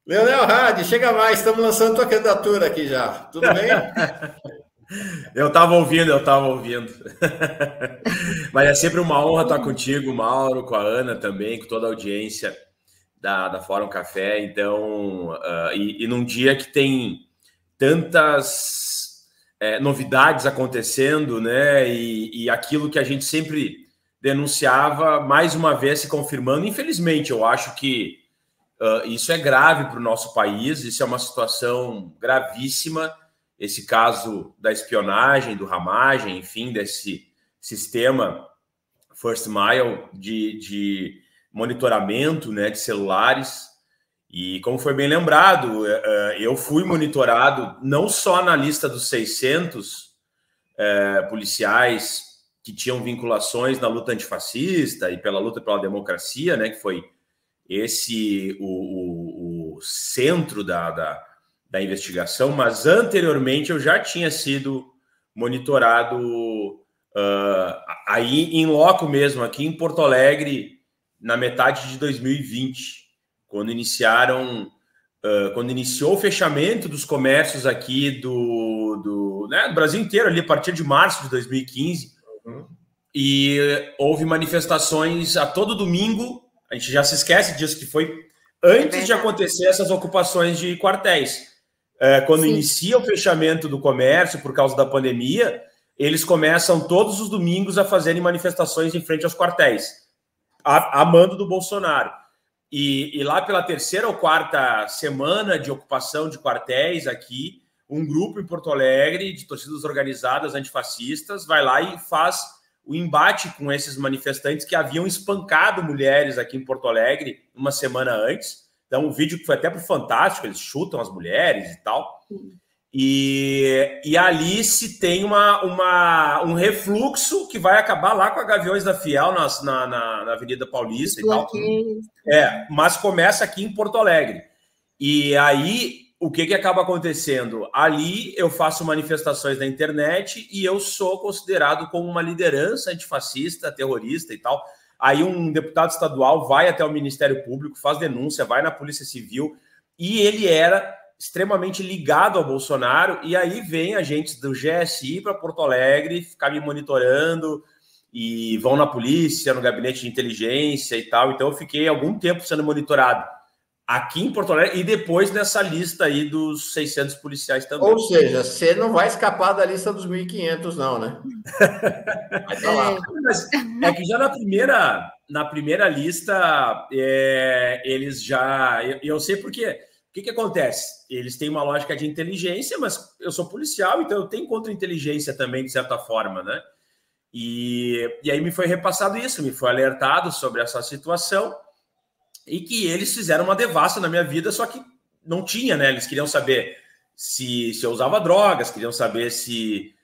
Leonel Hadi, chega mais, estamos lançando tua candidatura aqui já. Tudo bem? Eu estava ouvindo. Mas é sempre uma honra estar contigo, Mauro, com a Ana também, com toda a audiência da Fórum Café. Então, e num dia que tem tantas novidades acontecendo, né? E aquilo que a gente sempre denunciava, mais uma vez se confirmando. Infelizmente, eu acho que isso é grave para o nosso país, isso é uma situação gravíssima, esse caso da espionagem, do ramagem, enfim, desse sistema First Mile de monitoramento, né, de celulares. E como foi bem lembrado, eu fui monitorado não só na lista dos 600 policiais que tinham vinculações na luta antifascista e pela luta pela democracia, né, que foi esse o centro da investigação, mas anteriormente eu já tinha sido monitorado aí em loco mesmo, aqui em Porto Alegre, na metade de 2020, quando iniciou o fechamento dos comércios aqui do Brasil inteiro, ali a partir de março de 2015, e houve manifestações a todo domingo. A gente já se esquece disso, que foi antes de acontecer essas ocupações de quartéis. Quando inicia o fechamento do comércio por causa da pandemia, eles começam todos os domingos a fazerem manifestações em frente aos quartéis, a mando do Bolsonaro. E lá pela terceira ou quarta semana de ocupação de quartéis aqui, um grupo em Porto Alegre de torcidas organizadas antifascistas vai lá e faz o embate com esses manifestantes que haviam espancado mulheres aqui em Porto Alegre uma semana antes. Então, um vídeo que foi até para o Fantástico, eles chutam as mulheres e tal. E ali se tem um refluxo que vai acabar lá com a Gaviões da Fiel na Avenida Paulista e tal. Mas começa aqui em Porto Alegre. E aí, o que acaba acontecendo? Ali eu faço manifestações na internet e eu sou considerado como uma liderança antifascista, terrorista e tal. Aí um deputado estadual vai até o Ministério Público, faz denúncia, vai na Polícia Civil, e ele era extremamente ligado ao Bolsonaro, e aí vem agentes do GSI para Porto Alegre ficar me monitorando, e vão na polícia, no gabinete de inteligência e tal. Então eu fiquei algum tempo sendo monitorado aqui em Porto Alegre e depois nessa lista aí dos 600 policiais também. Ou seja, você não vai escapar da lista dos 1.500 não, né? Vai tá lá. Mas é que já na primeira lista, eles já... Eu sei por quê. O que acontece? Eles têm uma lógica de inteligência, mas eu sou policial, então eu tenho contra-inteligência também, de certa forma, né? E aí me foi repassado isso, me foi alertado sobre essa situação e que eles fizeram uma devassa na minha vida, só que não tinha, né? Eles queriam saber se eu usava drogas, queriam saber se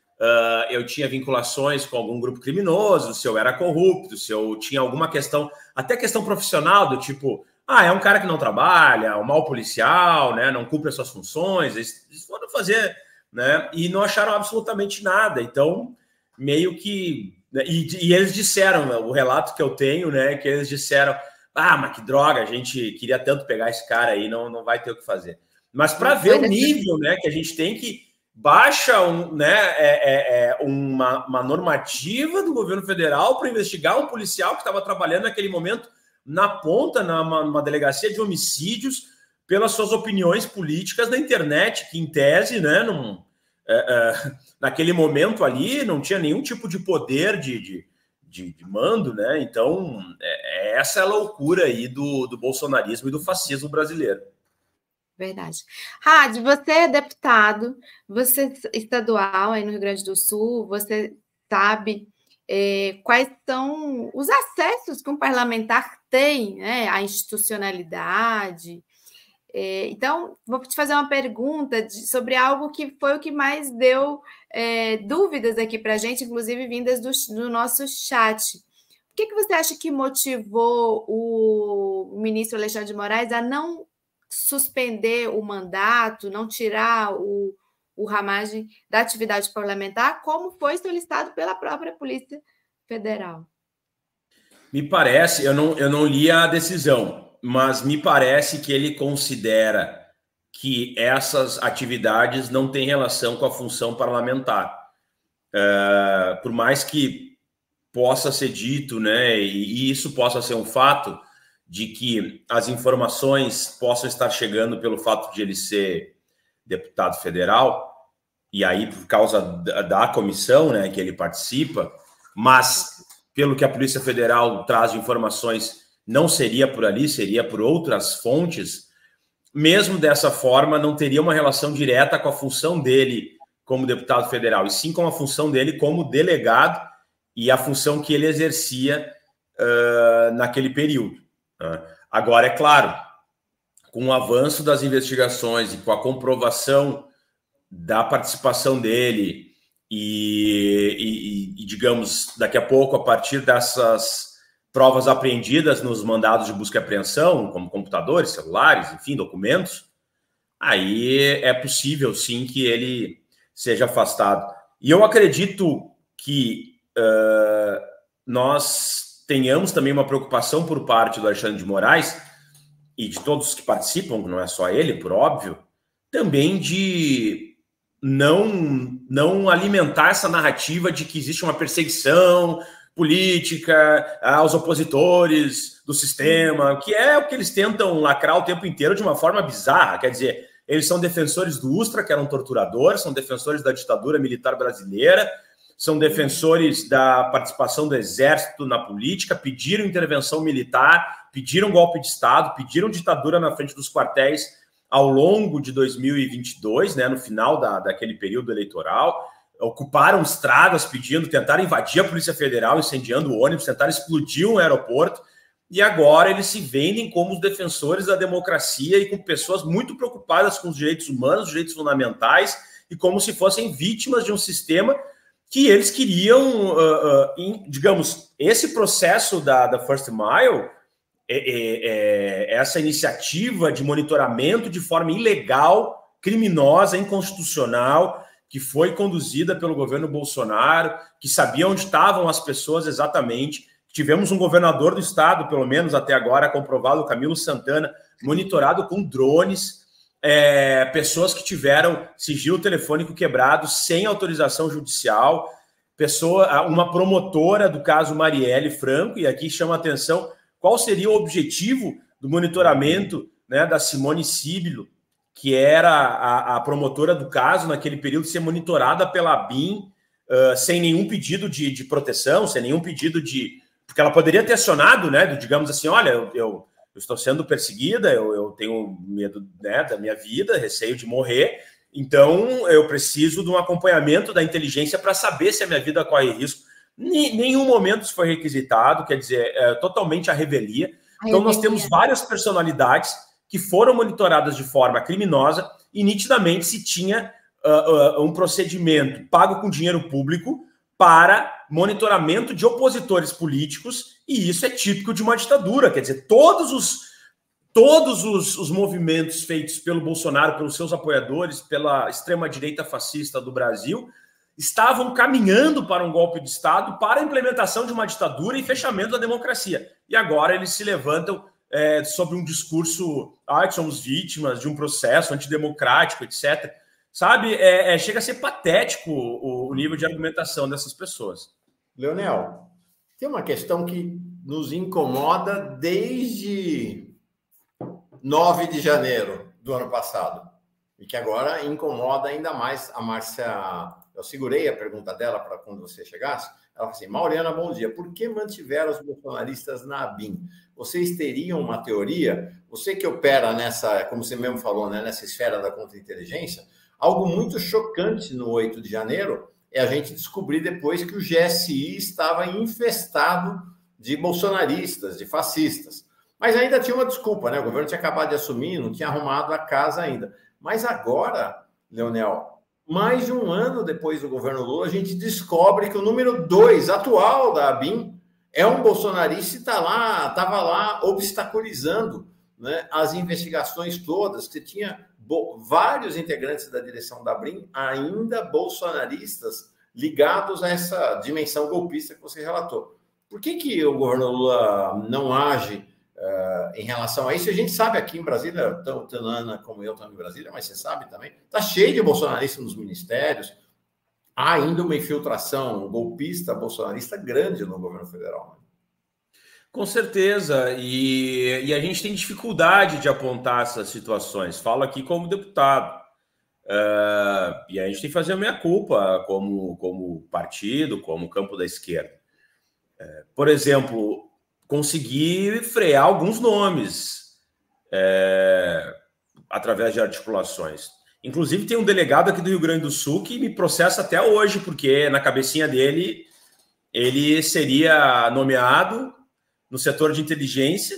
eu tinha vinculações com algum grupo criminoso, se eu era corrupto, se eu tinha alguma questão, até questão profissional, do tipo, é um cara que não trabalha, um mau policial, né? Não cumpre as suas funções. Eles foram fazer, né? E não acharam absolutamente nada. Então, meio que... E eles disseram, o relato que eu tenho, né? Que eles disseram, mas que droga, a gente queria tanto pegar esse cara aí, não vai ter o que fazer. Mas para ver o nível, né, que a gente tem, que baixa uma normativa do governo federal para investigar um policial que estava trabalhando naquele momento na ponta, numa delegacia de homicídios, pelas suas opiniões políticas na internet, que em tese, né, naquele momento ali, não tinha nenhum tipo de poder de mando, né? Então, essa é a loucura aí do bolsonarismo e do fascismo brasileiro. Verdade. Hadi, você é deputado, você é estadual aí no Rio Grande do Sul, você sabe quais são os acessos que um parlamentar tem, né, à institucionalidade. Então, vou te fazer uma pergunta sobre algo que foi o que mais deu dúvidas aqui para a gente, inclusive vindas do nosso chat. O que você acha que motivou o ministro Alexandre de Moraes a não suspender o mandato, não tirar o Ramagem da atividade parlamentar, como foi solicitado pela própria Polícia Federal? Me parece, eu não li a decisão, mas me parece que ele considera que essas atividades não têm relação com a função parlamentar. Por mais que possa ser dito, né, e isso possa ser um fato, de que as informações possam estar chegando pelo fato de ele ser deputado federal, e aí por causa da comissão, né, que ele participa, mas pelo que a Polícia Federal traz de informações, não seria por ali, seria por outras fontes. Mesmo dessa forma, não teria uma relação direta com a função dele como deputado federal, e sim com a função dele como delegado e a função que ele exercia naquele período. Agora, é claro, com o avanço das investigações e com a comprovação da participação dele e, digamos, daqui a pouco, a partir dessas provas apreendidas nos mandados de busca e apreensão, como computadores, celulares, enfim, documentos, aí é possível, sim, que ele seja afastado. E eu acredito que nós tenhamos também uma preocupação por parte do Alexandre de Moraes e de todos que participam, não é só ele, por óbvio, também de não alimentar essa narrativa de que existe uma perseguição política aos opositores do sistema, que é o que eles tentam lacrar o tempo inteiro de uma forma bizarra. Quer dizer, eles são defensores do Ustra, que era um torturador, são defensores da ditadura militar brasileira, são defensores da participação do Exército na política, pediram intervenção militar, pediram golpe de Estado, pediram ditadura na frente dos quartéis ao longo de 2022, né, no final daquele período eleitoral, ocuparam estradas tentaram invadir a Polícia Federal, incendiando o ônibus, tentaram explodir um aeroporto, e agora eles se vendem como os defensores da democracia e com pessoas muito preocupadas com os direitos humanos, os direitos fundamentais, e como se fossem vítimas de um sistema que eles queriam, digamos, esse processo da First Mile, essa iniciativa de monitoramento de forma ilegal, criminosa, inconstitucional, que foi conduzida pelo governo Bolsonaro, que sabia onde estavam as pessoas exatamente. Tivemos um governador do estado, pelo menos até agora, comprovado, Camilo Santana, monitorado com drones, pessoas que tiveram sigilo telefônico quebrado sem autorização judicial, uma promotora do caso Marielle Franco, e aqui chama a atenção qual seria o objetivo do monitoramento, né, da Simone Sibilo, que era a promotora do caso naquele período, ser monitorada pela ABIN sem nenhum pedido de proteção, sem nenhum pedido de... Porque ela poderia ter acionado, né, digamos assim, olha, eu estou sendo perseguida, eu tenho medo, né, da minha vida, receio de morrer, então eu preciso de um acompanhamento da inteligência para saber se a minha vida corre risco. Nenhum momento isso foi requisitado, quer dizer, totalmente a revelia. Então nós temos várias personalidades que foram monitoradas de forma criminosa e nitidamente se tinha um procedimento pago com dinheiro público para monitoramento de opositores políticos, e isso é típico de uma ditadura. Quer dizer, todos os movimentos feitos pelo Bolsonaro, pelos seus apoiadores, pela extrema-direita fascista do Brasil, estavam caminhando para um golpe de Estado, para a implementação de uma ditadura e fechamento da democracia. E agora eles se levantam sobre um discurso, que somos vítimas de um processo antidemocrático, etc. Sabe, chega a ser patético o nível de argumentação dessas pessoas. Leonel, tem uma questão que nos incomoda desde 9 de janeiro do ano passado e que agora incomoda ainda mais a Márcia. Eu segurei a pergunta dela para quando você chegasse. Ela falou assim: Mauriana, bom dia. Por que mantiveram os bolsonaristas na ABIN? Vocês teriam uma teoria? Você que opera nessa, como você mesmo falou, né, nessa esfera da contra-inteligência, algo muito chocante no 8 de janeiro é a gente descobrir depois que o GSI estava infestado de bolsonaristas, de fascistas. Mas ainda tinha uma desculpa, né? O governo tinha acabado de assumir, não tinha arrumado a casa ainda. Mas agora, Leonel, mais de um ano depois do governo Lula, a gente descobre que o número 2 atual da ABIN é um bolsonarista e estava lá obstaculizando, né, as investigações todas. Você tinha vários integrantes da direção da ABIN ainda bolsonaristas ligados a essa dimensão golpista que você relatou. Por que o governo Lula não age em relação a isso. A gente sabe aqui em Brasília, tanto a Ana como eu estamos em Brasília, mas você sabe também, está cheio de bolsonaristas nos ministérios. Há ainda uma infiltração golpista, bolsonarista grande no governo federal. Né? Com certeza, e a gente tem dificuldade de apontar essas situações. Falo aqui como deputado. E a gente tem que fazer a meia-culpa como partido, como campo da esquerda. Por exemplo, conseguir frear alguns nomes através de articulações. Inclusive, tem um delegado aqui do Rio Grande do Sul que me processa até hoje, porque na cabecinha dele, ele seria nomeado no setor de inteligência,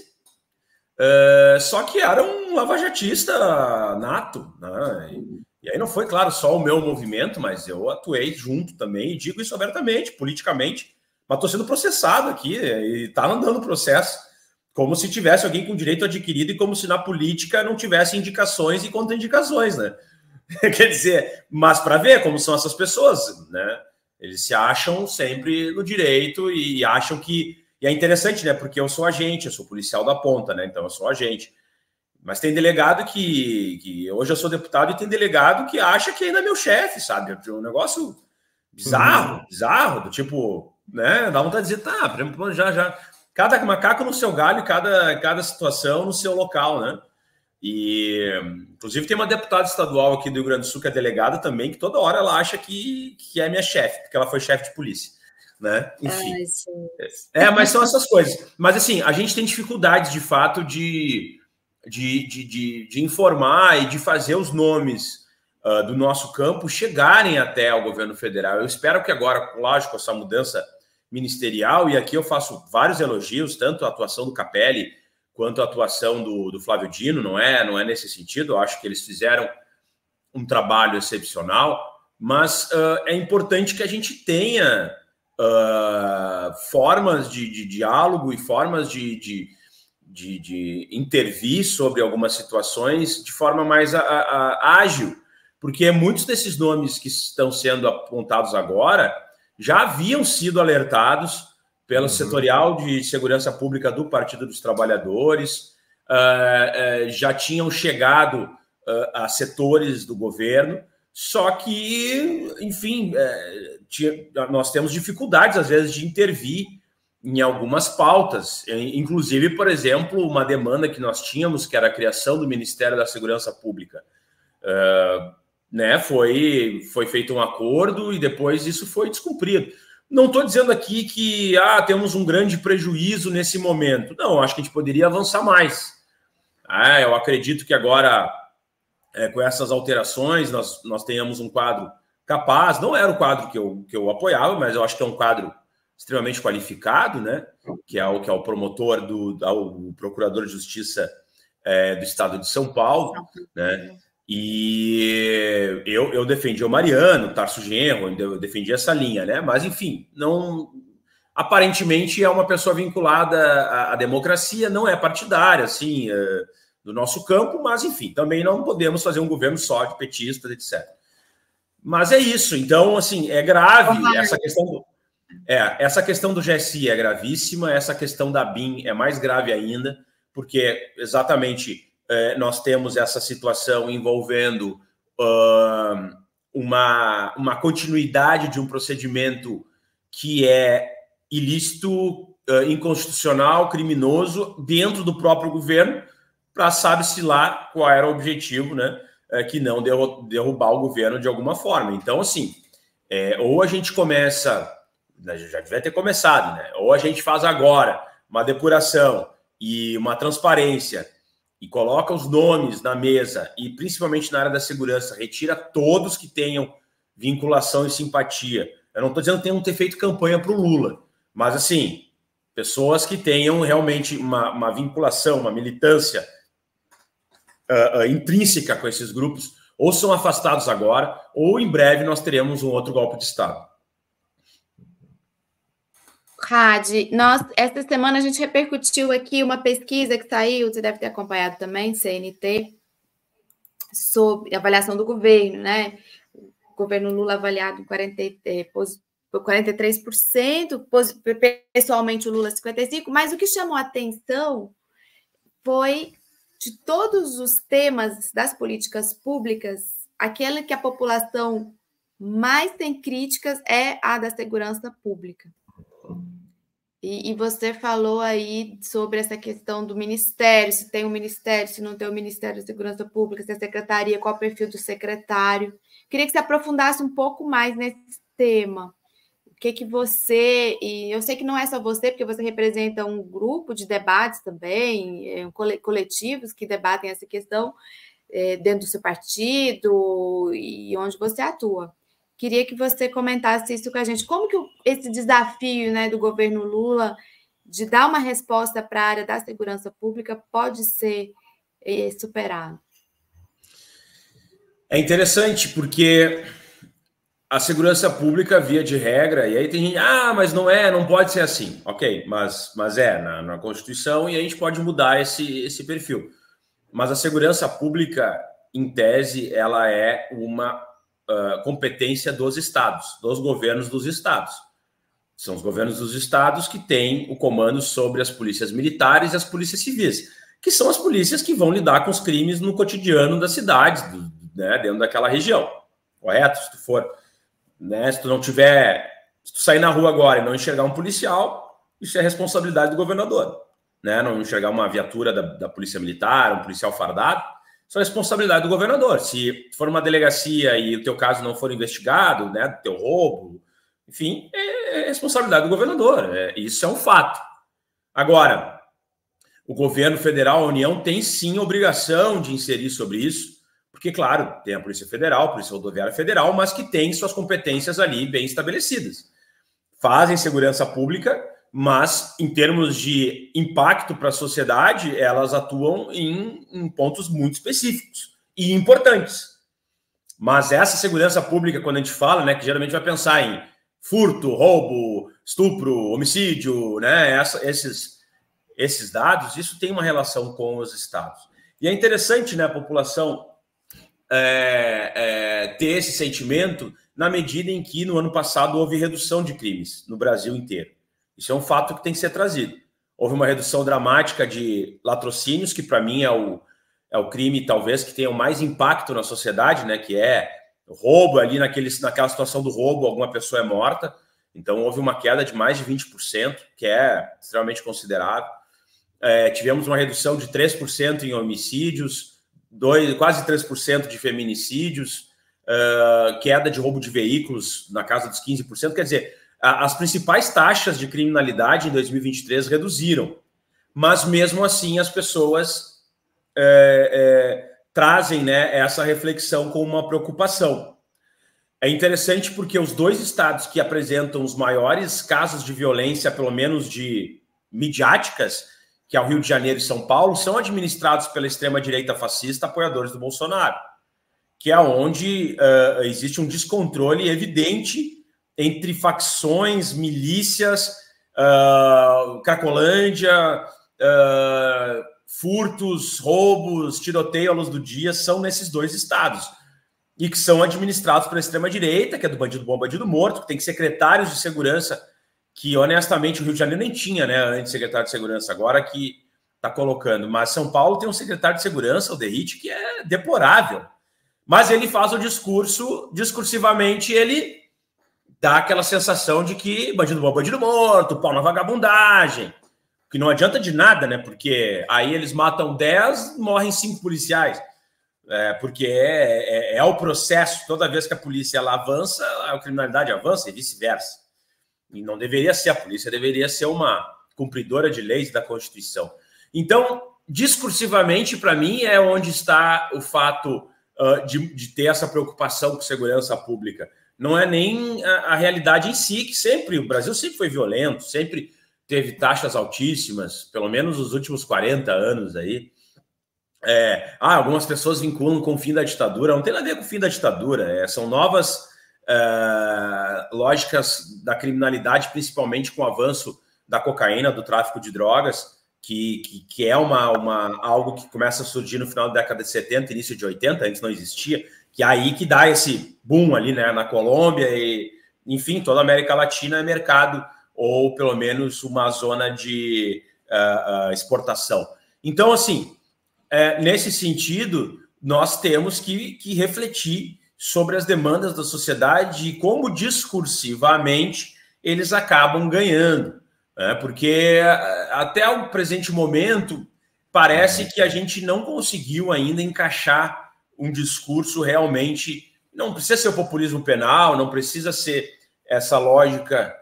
só que era um lavajatista nato, né? E aí não foi, claro, só o meu movimento, mas eu atuei junto também, e digo isso abertamente, politicamente, mas estou sendo processado aqui, e está andando o processo, como se tivesse alguém com direito adquirido e como se na política não tivesse indicações e contraindicações, né? Quer dizer, mas para ver como são essas pessoas, né? Eles se acham sempre no direito e acham que... E é interessante, né? Porque eu sou agente, eu sou policial da ponta, né? Então eu sou agente. Mas tem delegado que hoje eu sou deputado e tem delegado que acha que ainda é meu chefe, sabe? É um negócio bizarro, do tipo, né? Dá vontade de dizer, tá, já. Cada macaco no seu galho, cada situação no seu local, né? E, inclusive, tem uma deputada estadual aqui do Rio Grande do Sul, que é delegada também, que toda hora ela acha que é minha chefe, porque ela foi chefe de polícia, né? Enfim. Mas são essas coisas. Mas, assim, a gente tem dificuldades, de fato, de informar e de fazer os nomes do nosso campo chegarem até o governo federal. Eu espero que agora, lógico, essa mudança ministerial, e aqui eu faço vários elogios, tanto a atuação do Capelli quanto a atuação do Flávio Dino, não é nesse sentido, eu acho que eles fizeram um trabalho excepcional, mas é importante que a gente tenha formas de diálogo e formas de intervir sobre algumas situações de forma mais ágil, porque muitos desses nomes que estão sendo apontados agora já haviam sido alertados pelo setorial de segurança pública do Partido dos Trabalhadores, já tinham chegado a setores do governo, só que, enfim, nós temos dificuldades, às vezes, de intervir em algumas pautas, inclusive, por exemplo, uma demanda que nós tínhamos, que era a criação do Ministério da Segurança Pública. Né, foi feito um acordo e depois isso foi descumprido. Não estou dizendo aqui que temos um grande prejuízo nesse momento. Não, acho que a gente poderia avançar mais. Eu acredito que agora, com essas alterações, nós tenhamos um quadro capaz. Não era o quadro que eu apoiava, mas eu acho que é um quadro extremamente qualificado, né? Que é o promotor, o procurador de justiça do estado de São Paulo, né? E eu defendi o Mariano, o Tarso Genro, eu defendi essa linha, né? Mas, enfim, não, aparentemente é uma pessoa vinculada à democracia, não é partidária, assim, do nosso campo, mas, enfim, também não podemos fazer um governo só de petistas, etc. Mas é isso, então, assim, é grave essa questão do GSI é gravíssima, essa questão da BIM é mais grave ainda, porque exatamente... nós temos essa situação envolvendo uma continuidade de um procedimento que é ilícito, inconstitucional, criminoso, dentro do próprio governo, para sabe-se lá qual era o objetivo, né? Que não derrubar o governo de alguma forma. Então, assim, ou a gente começa, já devia ter começado, né? Ou a gente faz agora uma depuração e uma transparência, e coloca os nomes na mesa, e principalmente na área da segurança, retira todos que tenham vinculação e simpatia. Eu não estou dizendo que tenham ter feito campanha para o Lula, mas, assim, pessoas que tenham realmente uma vinculação, uma militância intrínseca com esses grupos, ou são afastados agora, ou em breve nós teremos um outro golpe de Estado. Radi, esta semana a gente repercutiu aqui uma pesquisa que saiu, você deve ter acompanhado também, CNT, sobre avaliação do governo, né? O governo Lula avaliado em 43%, pessoalmente o Lula 55%, mas o que chamou a atenção foi, de todos os temas das políticas públicas, aquela que a população mais tem críticas é a da segurança pública. E você falou aí sobre essa questão do ministério, se tem um ministério, se não tem um Ministério da Segurança Pública, se é secretaria, qual é o perfil do secretário. Queria que você aprofundasse um pouco mais nesse tema. O que você... E eu sei que não é só você, porque você representa um grupo de debates também, coletivos que debatem essa questão dentro do seu partido e onde você atua. Queria que você comentasse isso com a gente. Como que esse desafio, né, do governo Lula de dar uma resposta para a área da segurança pública pode ser superado? É interessante porque a segurança pública, via de regra, e aí tem gente, mas não pode ser assim. Ok, mas na Constituição, e a gente pode mudar esse perfil. Mas a segurança pública, em tese, ela é uma competência dos estados, dos governos dos estados. São os governos dos estados que têm o comando sobre as polícias militares e as polícias civis, que são as polícias que vão lidar com os crimes no cotidiano das cidades, né, dentro daquela região, correto? Se tu for, né, se tu sair na rua agora e não enxergar um policial, isso é responsabilidade do governador, né? Não enxergar uma viatura da polícia militar, um policial fardado, isso é responsabilidade do governador. Se for uma delegacia e o teu caso não for investigado, né, teu roubo, enfim, é responsabilidade do governador. Isso é um fato. Agora, o governo federal, a União, tem sim obrigação de inserir sobre isso, porque, claro, tem a Polícia Federal, a Polícia Rodoviária Federal, mas que tem suas competências ali bem estabelecidas. Fazem segurança pública, mas, em termos de impacto para a sociedade, elas atuam em pontos muito específicos e importantes. Mas essa segurança pública, quando a gente fala, né, que geralmente vai pensar em furto, roubo, estupro, homicídio, né, esses dados, isso tem uma relação com os estados. E é interessante, né, a população ter esse sentimento na medida em que, no ano passado, houve redução de crimes no Brasil inteiro. Isso é um fato que tem que ser trazido. Houve uma redução dramática de latrocínios, que para mim é o crime, talvez, que tenha o mais impacto na sociedade, né? Que é o roubo ali, naquela situação do roubo, alguma pessoa é morta. Então, houve uma queda de mais de 20%, que é extremamente considerável. Tivemos uma redução de 3% em homicídios, quase 3% de feminicídios, queda de roubo de veículos na casa dos 15%. Quer dizer, as principais taxas de criminalidade em 2023 reduziram, mas mesmo assim as pessoas trazem, né, essa reflexão com uma preocupação. É interessante porque os dois estados que apresentam os maiores casos de violência, pelo menos de midiáticas, que é o Rio de Janeiro e São Paulo, são administrados pela extrema-direita fascista, apoiadores do Bolsonaro, que é onde existe um descontrole evidente entre facções, milícias, Cracolândia, furtos, roubos, tiroteio à luz do dia, são nesses dois estados. E que são administrados pela extrema-direita, que é do bandido bom, bandido morto, que tem secretários de segurança, que honestamente o Rio de Janeiro nem tinha, né, antes secretário de segurança, agora que está colocando. Mas São Paulo tem um secretário de segurança, o Derrite, que é deplorável. Mas ele faz o discurso, discursivamente, ele dá aquela sensação de que bandido bom, bandido morto, pau na vagabundagem, que não adianta de nada, né? Porque aí eles matam 10, morrem 5 policiais. Porque é o processo, toda vez que a polícia ela avança, a criminalidade avança e vice-versa. E não deveria ser, a polícia deveria ser uma cumpridora de leis da Constituição. Então, discursivamente, para mim, é onde está o fato de ter essa preocupação com segurança pública. Não é nem a realidade em si, que o Brasil sempre foi violento, sempre teve taxas altíssimas, pelo menos nos últimos 40 anos aí. Algumas pessoas vinculam com o fim da ditadura, não tem nada a ver com o fim da ditadura, são novas lógicas da criminalidade, principalmente com o avanço da cocaína, do tráfico de drogas, que é algo que começa a surgir no final da década de 70, início de 80, antes não existia, que é aí que dá esse boom ali, né, na Colômbia e, enfim, toda a América Latina é mercado, ou pelo menos uma zona de exportação. Então, assim, nesse sentido, nós temos que refletir sobre as demandas da sociedade e como discursivamente eles acabam ganhando. Porque até o presente momento parece que a gente não conseguiu ainda encaixar um discurso realmente... Não precisa ser o populismo penal, não precisa ser essa lógica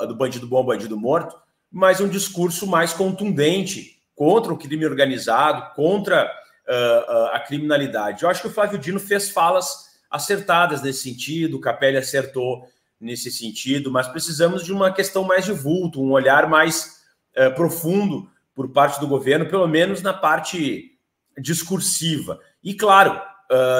do bandido bom, bandido morto, mas um discurso mais contundente contra o crime organizado, contra a criminalidade. Eu acho que o Flávio Dino fez falas acertadas nesse sentido, o Capelli acertou nesse sentido, mas precisamos de uma questão mais de vulto, um olhar mais profundo por parte do governo, pelo menos na parte discursiva. E, claro,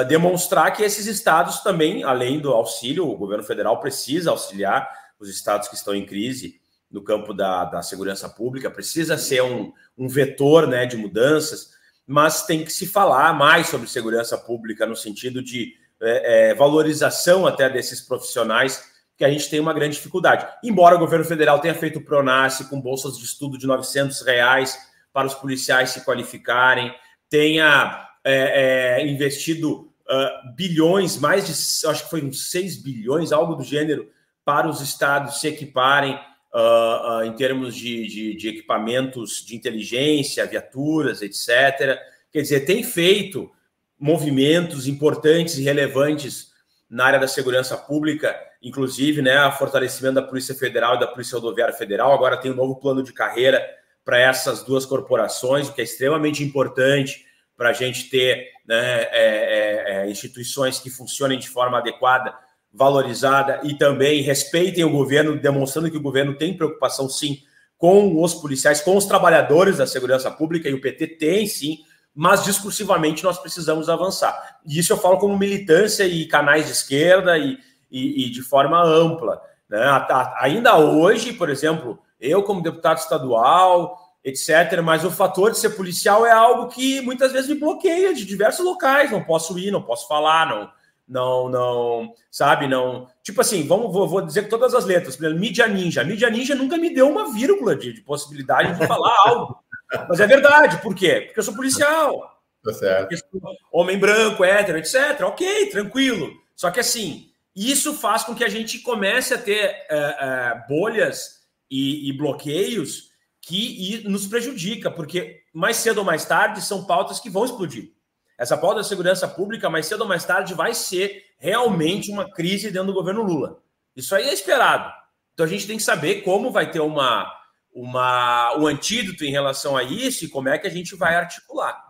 demonstrar que esses estados também, além do auxílio, o governo federal precisa auxiliar os estados que estão em crise no campo da segurança pública, precisa ser um vetor, né, de mudanças, mas tem que se falar mais sobre segurança pública no sentido de valorização até desses profissionais, que a gente tem uma grande dificuldade. Embora o governo federal tenha feito o PRONASSE com bolsas de estudo de R$900 para os policiais se qualificarem, tenha investido bilhões, mais de, acho que foi uns 6 bilhões, algo do gênero, para os estados se equiparem em termos de equipamentos de inteligência, viaturas, etc. Quer dizer, tem feito movimentos importantes e relevantes na área da segurança pública, inclusive, né, o fortalecimento da Polícia Federal e da Polícia Rodoviária Federal. Agora tem um novo plano de carreira para essas duas corporações, o que é extremamente importante para a gente ter, né, instituições que funcionem de forma adequada, valorizada e também respeitem o governo, demonstrando que o governo tem preocupação, sim, com os policiais, com os trabalhadores da segurança pública, e o PT tem, sim, mas discursivamente nós precisamos avançar. E isso eu falo como militância e canais de esquerda e de forma ampla, né? Ainda hoje, por exemplo, eu como deputado estadual, etc., mas o fator de ser policial é algo que muitas vezes me bloqueia de diversos locais, não posso ir, não posso falar, não, sabe, não... Tipo assim, vou dizer com todas as letras, por exemplo, mídia ninja nunca me deu uma vírgula de possibilidade de falar algo, mas é verdade, por quê? Porque eu sou policial, tá certo. Homem branco, hétero, etc., ok, tranquilo, só que assim, isso faz com que a gente comece a ter bolhas e bloqueios que nos prejudica, porque mais cedo ou mais tarde são pautas que vão explodir. Essa pauta da segurança pública, mais cedo ou mais tarde, vai ser realmente uma crise dentro do governo Lula. Isso aí é esperado. Então a gente tem que saber como vai ter um antídoto em relação a isso e como é que a gente vai articular.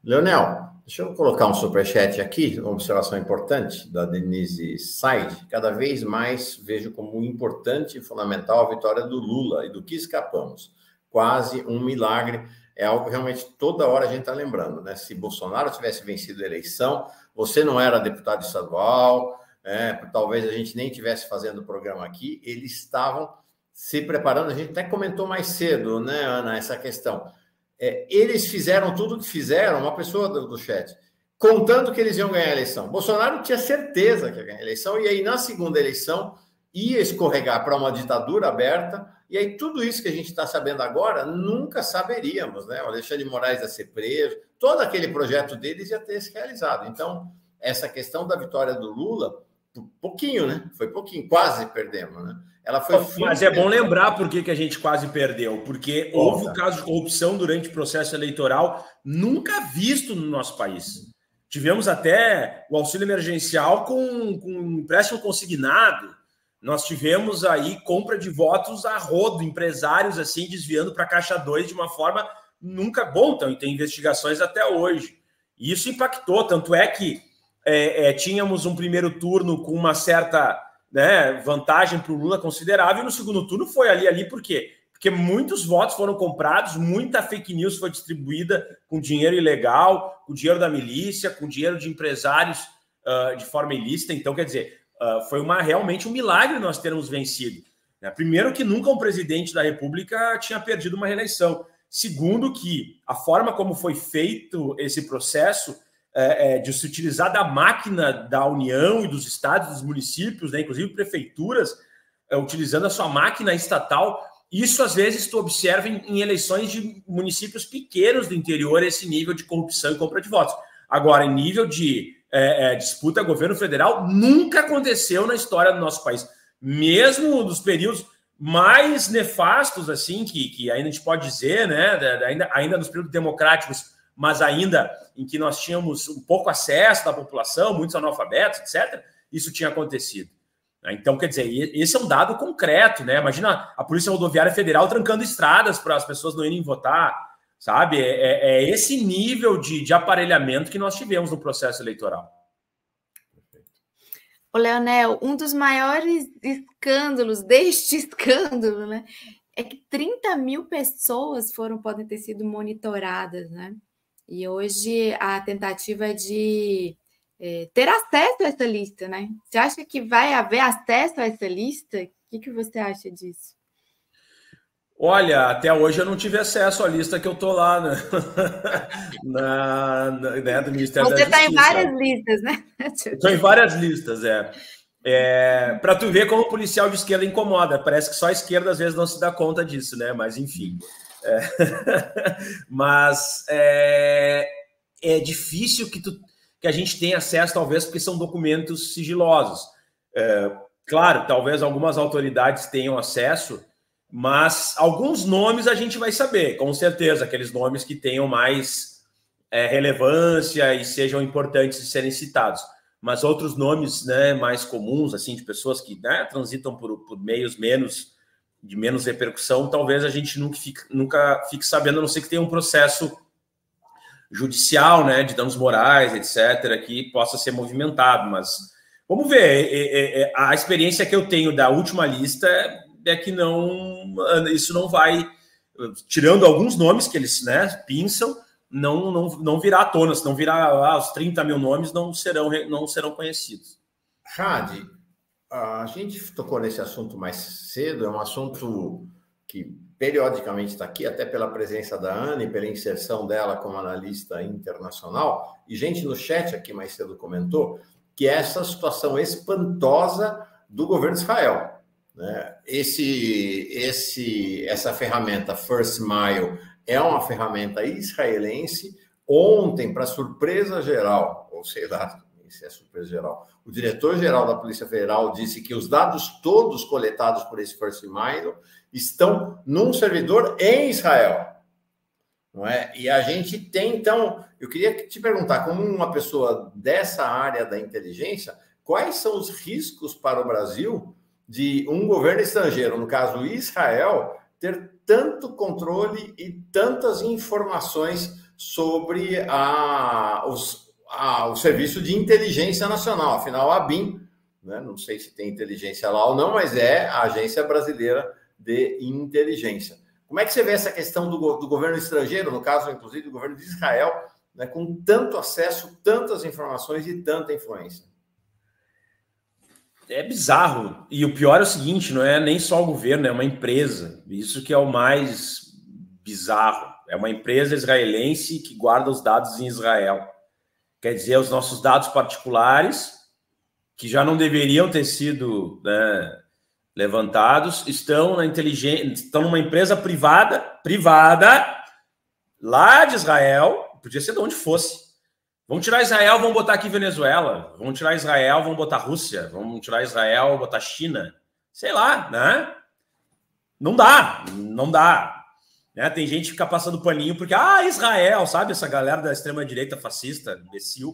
Leonel, deixa eu colocar um superchat aqui, uma observação importante da Denise Said. Cada vez mais vejo como importante e fundamental a vitória do Lula e do que escapamos. Quase um milagre. É algo que realmente toda hora a gente está lembrando, né? Se Bolsonaro tivesse vencido a eleição, você não era deputado estadual, talvez a gente nem estivesse fazendo o programa aqui, eles estavam se preparando. A gente até comentou mais cedo, né, Ana, essa questão. Eles fizeram tudo o que fizeram, uma pessoa do chat, contando que eles iam ganhar a eleição. Bolsonaro tinha certeza que ia ganhar a eleição, e aí na segunda eleição ia escorregar para uma ditadura aberta. E aí, tudo isso que a gente está sabendo agora, nunca saberíamos, né? O Alexandre de Moraes ia ser preso, todo aquele projeto deles ia ter se realizado. Então, essa questão da vitória do Lula, pouquinho, né? Foi pouquinho, quase perdemos, né? Ela foi. Mas é bom lembrar por que a gente quase perdeu, porque houve um caso de corrupção durante o processo eleitoral nunca visto no nosso país. Tivemos até o auxílio emergencial com empréstimo consignado. Nós tivemos aí compra de votos a rodo, empresários assim desviando para a Caixa 2 de uma forma nunca bom. Então, tem investigações até hoje. E isso impactou, tanto é que tínhamos um primeiro turno com uma certa, né, vantagem para o Lula considerável, e no segundo turno foi ali. Por quê? Porque muitos votos foram comprados, muita fake news foi distribuída com dinheiro ilegal, com dinheiro da milícia, com dinheiro de empresários de forma ilícita. Então, quer dizer... foi realmente um milagre nós termos vencido. Primeiro, que nunca um presidente da República tinha perdido uma reeleição. Segundo, que a forma como foi feito esse processo de se utilizar da máquina da União e dos estados, dos municípios, né, inclusive prefeituras, utilizando a sua máquina estatal, isso, às vezes, tu observa em eleições de municípios pequenos do interior esse nível de corrupção e compra de votos. Agora, em nível de disputa governo federal, nunca aconteceu na história do nosso país. Mesmo nos períodos mais nefastos, assim, que ainda a gente pode dizer, né, ainda nos períodos democráticos, mas ainda em que nós tínhamos um pouco acesso da população, muitos analfabetos, etc., isso tinha acontecido. Então, quer dizer, esse é um dado concreto, né? Imagina a Polícia Rodoviária Federal trancando estradas para as pessoas não irem votar, sabe? É esse nível de aparelhamento que nós tivemos no processo eleitoral. Ô, Leonel, um dos maiores escândalos deste escândalo, né, é que 30 mil pessoas podem ter sido monitoradas, né? E hoje a tentativa é de ter acesso a essa lista, né? Você acha que vai haver acesso a essa lista? O que você acha disso? Olha, até hoje eu não tive acesso à lista que eu tô lá, né? né, do Ministério da Justiça. Você está em várias listas, né? Estou em várias listas, para tu ver como o policial de esquerda incomoda. Parece que só a esquerda às vezes não se dá conta disso, né? Mas enfim. Mas é difícil que a gente tenha acesso, talvez, porque são documentos sigilosos. Claro, talvez algumas autoridades tenham acesso, mas alguns nomes a gente vai saber, com certeza, aqueles nomes que tenham mais relevância e sejam importantes de serem citados. Mas outros nomes, né, mais comuns, assim, de pessoas que, né, transitam por meios de menos repercussão, talvez a gente nunca fique sabendo, a não ser que tenha um processo judicial, né, de danos morais, etc., que possa ser movimentado. Mas vamos ver. A experiência que eu tenho da última lista é que isso não vai, tirando alguns nomes que eles, né, pinçam, não virá à tona, se não virar os 30 mil nomes, não serão conhecidos. Rad, a gente tocou nesse assunto mais cedo, é um assunto que periodicamente está aqui, até pela presença da Ana e pela inserção dela como analista internacional, e gente no chat aqui mais cedo comentou que essa situação espantosa do governo de Israel, né? Essa ferramenta First Mile é uma ferramenta israelense. Ontem, para surpresa geral, ou sei lá se é surpresa geral, o diretor-geral da Polícia Federal disse que os dados todos coletados por esse First Mile estão num servidor em Israel. Não é? E a gente tem, então, eu queria te perguntar, como uma pessoa dessa área da inteligência, quais são os riscos para o Brasil de um governo estrangeiro, no caso Israel, ter tanto controle e tantas informações sobre o Serviço de Inteligência Nacional? Afinal, a ABIN, né, não sei se tem inteligência lá ou não, mas é a Agência Brasileira de Inteligência. Como é que você vê essa questão do governo estrangeiro, no caso, inclusive, do governo de Israel, né, com tanto acesso, tantas informações e tanta influência? É bizarro. E o pior é o seguinte, não é nem só o governo, é uma empresa. Isso que é o mais bizarro. É uma empresa israelense que guarda os dados em Israel. Quer dizer, os nossos dados particulares, que já não deveriam ter sido, né, levantados, estão numa empresa privada lá de Israel, podia ser de onde fosse. Vamos tirar Israel, vamos botar aqui Venezuela. Vamos tirar Israel, vamos botar Rússia. Vamos tirar Israel, botar China. Sei lá, né? Não dá. Né? Tem gente que fica passando paninho porque, Israel, sabe? Essa galera da extrema-direita fascista, imbecil.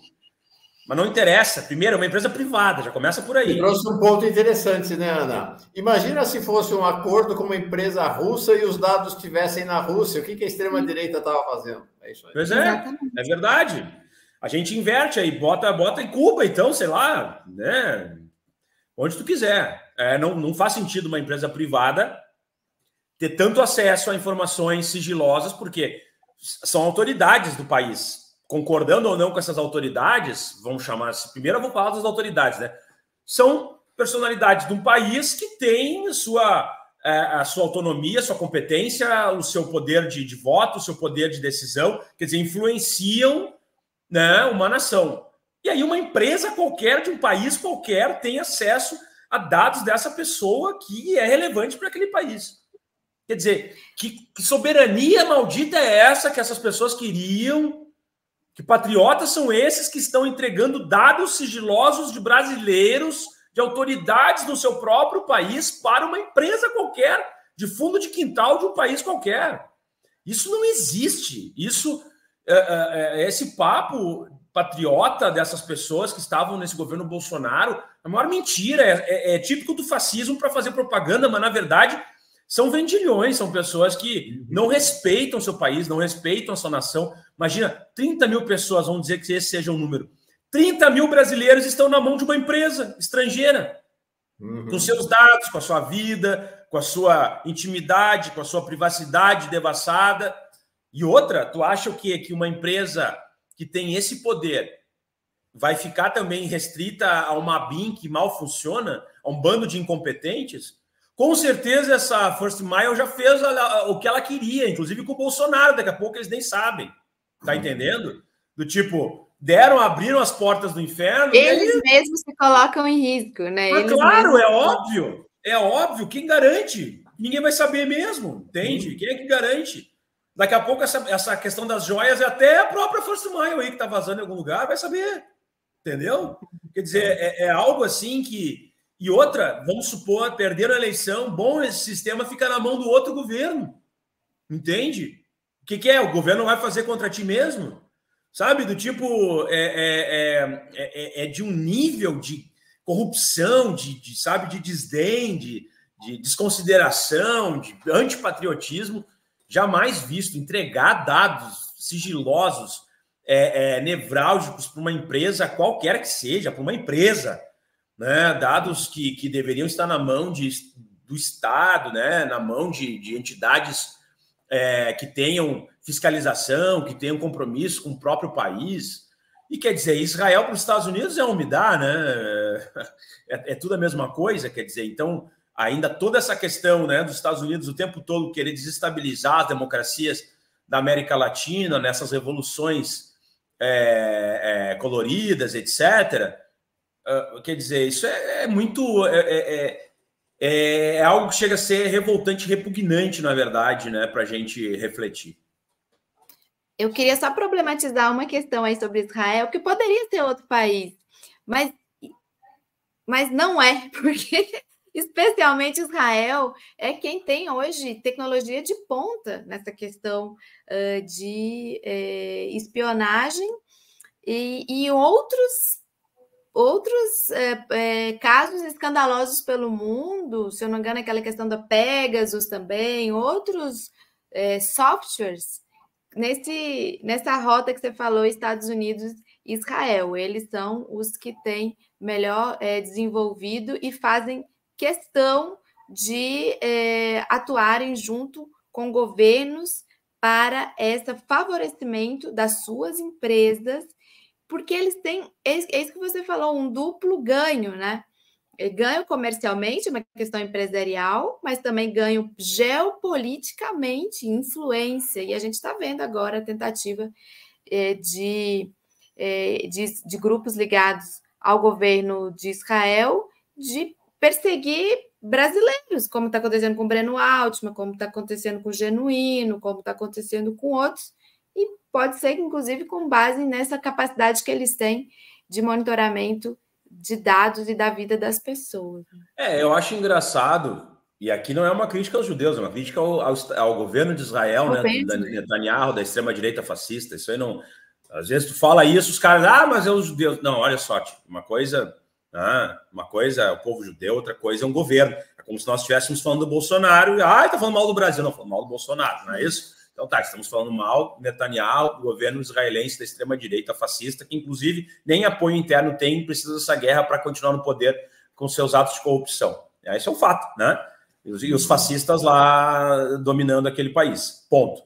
Mas não interessa. Primeiro, é uma empresa privada, já começa por aí. Você trouxe um ponto interessante, né, Ana? Imagina se fosse um acordo com uma empresa russa e os dados estivessem na Rússia. O que a extrema-direita estava fazendo? É isso aí. Pois é verdade. A gente inverte aí, bota em Cuba, então, sei lá, né? Onde tu quiser. Não faz sentido uma empresa privada ter tanto acesso a informações sigilosas, porque são autoridades do país. Concordando ou não com essas autoridades, vamos chamar assim, primeiro eu vou falar das autoridades, né? São personalidades de um país que tem a sua autonomia, a sua competência, o seu poder de voto, o seu poder de decisão, quer dizer, influenciam, né, uma nação. E aí uma empresa qualquer, de um país qualquer, tem acesso a dados dessa pessoa que é relevante para aquele país. Quer dizer, que soberania maldita é essa que essas pessoas queriam? Que patriotas são esses que estão entregando dados sigilosos de brasileiros, de autoridades do seu próprio país para uma empresa qualquer, de fundo de quintal de um país qualquer? Isso não existe. Esse papo patriota dessas pessoas que estavam nesse governo Bolsonaro, a maior mentira, é típico do fascismo para fazer propaganda, mas na verdade são vendilhões, são pessoas que não respeitam seu país, não respeitam a sua nação. Imagina, 30 mil pessoas, vamos dizer que esse seja um número. 30 mil brasileiros estão na mão de uma empresa estrangeira, com seus dados, com a sua vida, com a sua intimidade, com a sua privacidade devassada. E outra, tu acha o quê? Que uma empresa que tem esse poder vai ficar também restrita a uma BIM que mal funciona, a um bando de incompetentes? Com certeza essa First Mile já fez o que ela queria, inclusive com o Bolsonaro, daqui a pouco eles nem sabem. Tá entendendo? Do tipo, abriram as portas do inferno. Eles mesmos se colocam em risco, né? Mas claro, é óbvio. Quem garante? Ninguém vai saber mesmo, entende? Quem é que garante? Daqui a pouco essa questão das joias, até a própria First Mile aí que tá vazando em algum lugar vai saber, entendeu? Quer dizer, é algo assim que... E outra, vamos supor, perderam a eleição, bom, esse sistema fica na mão do outro governo, entende? O que é? O governo vai fazer contra ti mesmo? Sabe? Do tipo, de um nível de corrupção, sabe, de desdém, de desconsideração, de antipatriotismo, jamais visto. Entregar dados sigilosos, nevrálgicos para uma empresa, qualquer que seja, para uma empresa, né? Dados que deveriam estar na mão do Estado, né? Na mão de entidades que tenham fiscalização, que tenham compromisso com o próprio país. E quer dizer, Israel para os Estados Unidos é um me dá, né? É tudo a mesma coisa, quer dizer, então ainda toda essa questão, né, dos Estados Unidos o tempo todo querer desestabilizar as democracias da América Latina, nessas revoluções coloridas, etc. Quer dizer, isso é muito... É algo que chega a ser revoltante, repugnante, na verdade, né, para a gente refletir. Eu queria só problematizar uma questão aí sobre Israel, que poderia ser outro país, mas não é, porque especialmente Israel é quem tem hoje tecnologia de ponta nessa questão de espionagem e outros casos escandalosos pelo mundo, se eu não me engano, aquela questão da Pegasus também, outros softwares nessa rota que você falou, Estados Unidos e Israel. Eles são os que têm melhor desenvolvido e fazem questão de atuarem junto com governos para esse favorecimento das suas empresas, porque eles têm, é isso que você falou, um duplo ganho, né? Ganho comercialmente, uma questão empresarial, mas também ganho geopoliticamente, influência. E a gente está vendo agora a tentativa de grupos ligados ao governo de Israel de perseguir brasileiros, como está acontecendo com o Breno Altman, como está acontecendo com o Genuíno, como está acontecendo com outros, e pode ser, inclusive, com base nessa capacidade que eles têm de monitoramento de dados e da vida das pessoas. Eu acho engraçado, e aqui não é uma crítica aos judeus, é uma crítica ao governo de Israel, né, da Netanyahu, da extrema-direita fascista. Isso aí não... Às vezes tu fala isso, os caras, mas é os judeus. Não, olha só, tipo, uma coisa é o povo judeu, outra coisa é um governo. É como se nós estivéssemos falando do Bolsonaro, tá falando mal do Brasil, não, falando mal do Bolsonaro, não é isso? Então tá, estamos falando mal do Netanyahu, do governo israelense da extrema-direita fascista, que inclusive nem apoio interno tem, precisa dessa guerra para continuar no poder com seus atos de corrupção. Esse é um fato, né? E os fascistas lá dominando aquele país. Ponto.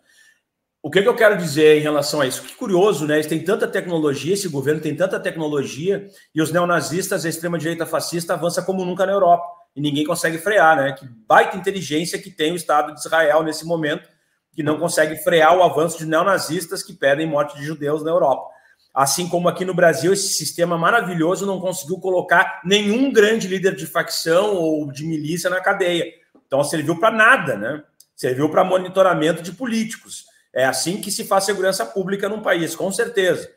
O que eu quero dizer em relação a isso? Que curioso, né? Eles têm tanta tecnologia, esse governo tem tanta tecnologia, e os neonazistas, a extrema-direita fascista, avança como nunca na Europa. E ninguém consegue frear, né? Que baita inteligência que tem o Estado de Israel nesse momento, que não consegue frear o avanço de neonazistas que pedem morte de judeus na Europa. Assim como aqui no Brasil, esse sistema maravilhoso não conseguiu colocar nenhum grande líder de facção ou de milícia na cadeia. Então, serviu para nada, né? Serviu para monitoramento de políticos. É assim que se faz segurança pública num país, com certeza.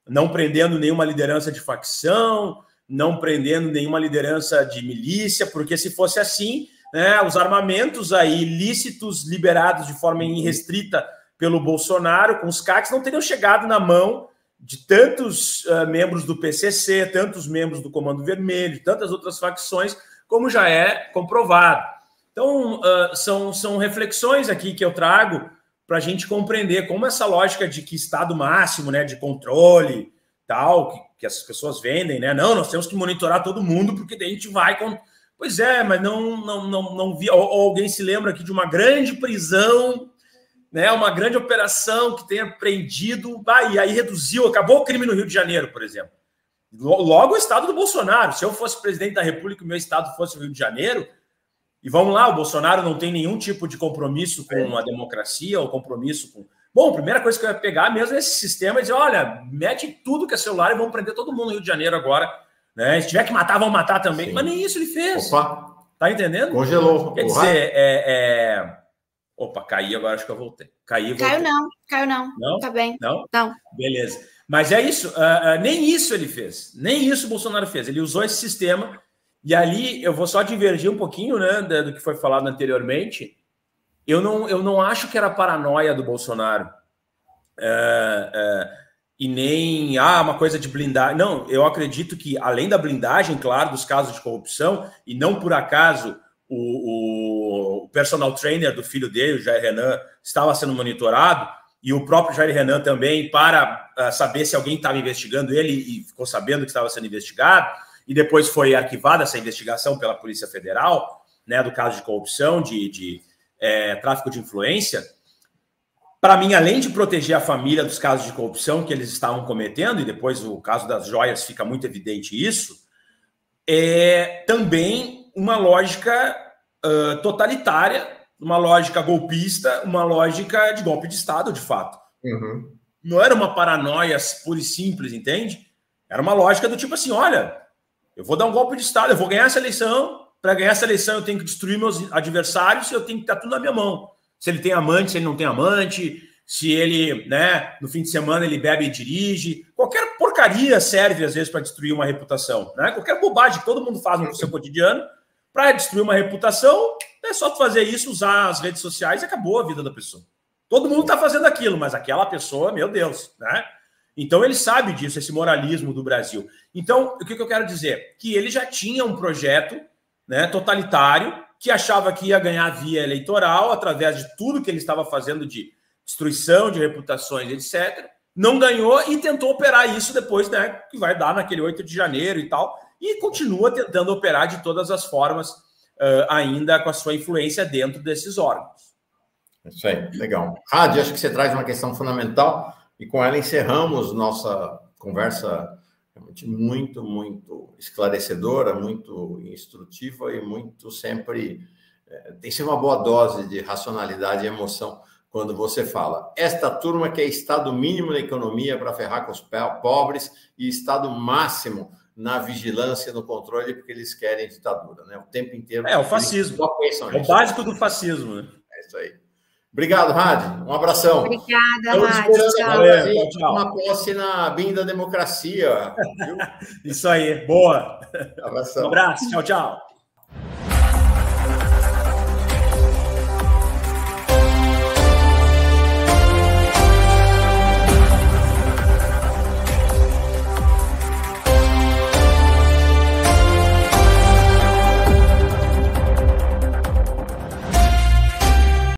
Não prendendo nenhuma liderança de facção, não prendendo nenhuma liderança de milícia, porque se fosse assim, né, os armamentos aí ilícitos liberados de forma irrestrita pelo Bolsonaro, com os CACs, não teriam chegado na mão de tantos membros do PCC, tantos membros do Comando Vermelho, tantas outras facções, como já é comprovado. Então, são reflexões aqui que eu trago para a gente compreender como essa lógica de que Estado máximo, né, de controle, tal, que as pessoas vendem, né? Não, nós temos que monitorar todo mundo, porque daí a gente vai com... Pois é, mas não vi... Ou alguém se lembra aqui de uma grande prisão, né? Uma grande operação que tenha prendido, e aí reduziu, acabou o crime no Rio de Janeiro, por exemplo. Logo o estado do Bolsonaro. Se eu fosse presidente da República e o meu estado fosse o Rio de Janeiro, e vamos lá, o Bolsonaro não tem nenhum tipo de compromisso com a democracia, ou compromisso com... Bom, a primeira coisa que eu ia pegar mesmo é esse sistema e dizer, olha, mete tudo que é celular e vamos prender todo mundo no Rio de Janeiro agora. Né? Se tiver que matar, vão matar também. Sim. Mas nem isso ele fez. Opa! Tá entendendo? Congelou. Quer dizer, Opa, caí, agora acho que eu voltei. Caiu não. Não? Tá bem. Não? Não. Beleza. Mas é isso, nem isso ele fez. Nem isso o Bolsonaro fez. Ele usou esse sistema e ali eu vou só divergir um pouquinho, né, do que foi falado anteriormente. Eu não acho que era paranoia do Bolsonaro e nem uma coisa de blindagem. Não, eu acredito que, além da blindagem, claro, dos casos de corrupção, e não por acaso o personal trainer do filho dele, o Jair Renan, estava sendo monitorado, e o próprio Jair Renan também, para saber se alguém estava investigando ele, e ficou sabendo que estava sendo investigado, e depois foi arquivada essa investigação pela Polícia Federal, né, do caso de corrupção, de tráfico de influência. Para mim, além de proteger a família dos casos de corrupção que eles estavam cometendo, e depois o caso das joias fica muito evidente isso, é também uma lógica totalitária, uma lógica golpista, uma lógica de golpe de Estado, de fato. Uhum. Não era uma paranoia pura e simples, entende? Era uma lógica do tipo assim, olha, eu vou dar um golpe de Estado, eu vou ganhar essa eleição, para ganhar essa eleição eu tenho que destruir meus adversários e eu tenho que estar tudo na minha mão. Se ele tem amante, se ele não tem amante, se ele, né, no fim de semana ele bebe e dirige. Qualquer porcaria serve, às vezes, para destruir uma reputação. Né? Qualquer bobagem que todo mundo faz no seu cotidiano para destruir uma reputação, é só tu fazer isso, usar as redes sociais e acabou a vida da pessoa. Todo mundo está fazendo aquilo, mas aquela pessoa, meu Deus, né? Então ele sabe disso, esse moralismo do Brasil. Então, o que eu quero dizer? Que ele já tinha um projeto, né, totalitário, que achava que ia ganhar via eleitoral através de tudo que ele estava fazendo de destruição de reputações, etc. Não ganhou e tentou operar isso depois, né, que vai dar naquele 8 de janeiro e tal, e continua tentando operar de todas as formas, ainda com a sua influência dentro desses órgãos. Isso aí, legal. Rádio, acho que você traz uma questão fundamental e com ela encerramos nossa conversa realmente muito, muito esclarecedora, muito instrutiva e muito sempre... tem que ser uma boa dose de racionalidade e emoção quando você fala. Esta turma quer estado mínimo na economia para ferrar com os pobres e estado máximo na vigilância, no controle, porque eles querem ditadura, né? O tempo inteiro. É o fascismo. É o básico do fascismo, né? É isso aí. Obrigado, Rádio. Um abração. Obrigada, Rádio. Tchau. Uma posse na BIM da democracia. Viu? Isso aí. Boa. Abração. Um abraço. Tchau, tchau.